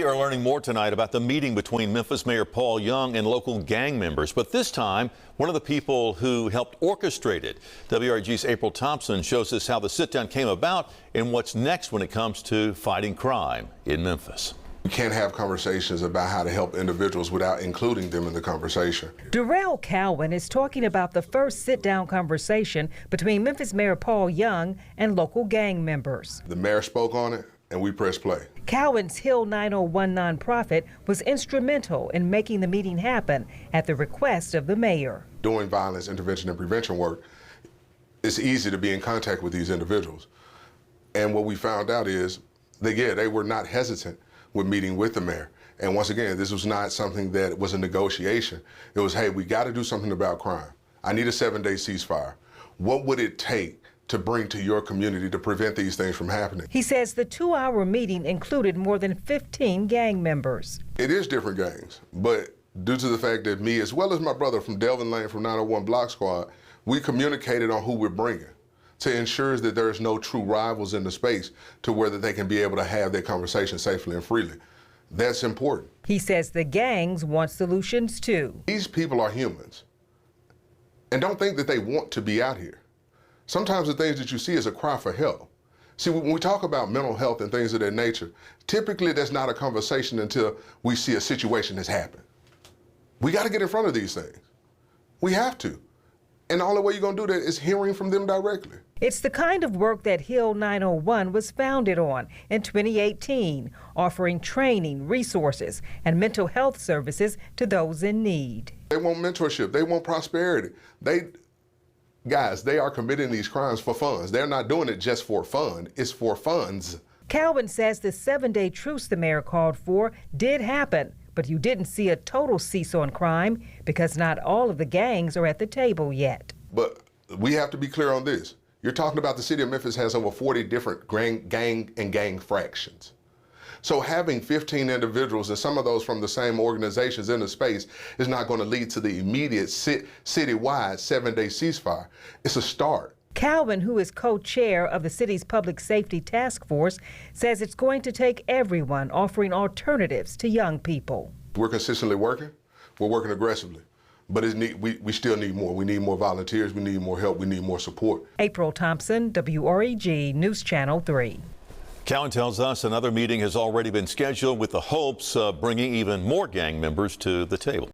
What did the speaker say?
are learning more tonight about the meeting between Memphis Mayor Paul Young and local gang members. But this time, one of the people who helped orchestrate it. WREG's April Thompson shows us how the sit-down came about and what's next when it comes to fighting crime in Memphis. We can't have conversations about how to help individuals without including them in the conversation. Darrell Cowan is talking about the first sit-down conversation between Memphis Mayor Paul Young and local gang members. The mayor spoke on it, and we pressed play. Cowan's Hill 901 nonprofit was instrumental in making the meeting happen at the request of the mayor. Doing violence intervention and prevention work, it's easy to be in contact with these individuals. And what we found out is that, they were not hesitant with meeting with the mayor. And once again, this was not something that was a negotiation. It was, hey, we got to do something about crime. I need a 7-day ceasefire. What would it take to bring to your community to prevent these things from happening? He says the 2-hour meeting included more than 15 gang members. It is different gangs, but due to the fact that me, as well as my brother from Delvin Lane from 901 Block Squad, we communicated on who we're bringing to ensure that there's no true rivals in the space to where that they can be able to have their conversation safely and freely. That's important. He says the gangs want solutions too. These people are humans and don't think that they want to be out here. Sometimes the things that you see is a cry for help. See, when we talk about mental health and things of that nature, typically that's not a conversation until we see a situation that's happened. We got to get in front of these things. We have to. And the only way you're going to do that is hearing from them directly. It's the kind of work that Hill 901 was founded on in 2018, offering training, resources, and mental health services to those in need. They want mentorship. They want prosperity. Guys, they are committing these crimes for funds. They're not doing it just for fun. It's for funds. Cowan says the 7-day truce the mayor called for did happen, but you didn't see a total cease on crime because not all of the gangs are at the table yet. But we have to be clear on this. You're talking about the city of Memphis has over 40 different gang fractions. So having 15 individuals, and some of those from the same organizations in the space, is not going to lead to the immediate citywide 7-day ceasefire. It's a start. Cowan, who is co-chair of the city's public safety task force, says it's going to take everyone offering alternatives to young people. We're consistently working. We're working aggressively. But we still need more. We need more volunteers. We need more help. We need more support. April Thompson, WREG News Channel 3. Cowan tells us another meeting has already been scheduled with the hopes of bringing even more gang members to the table.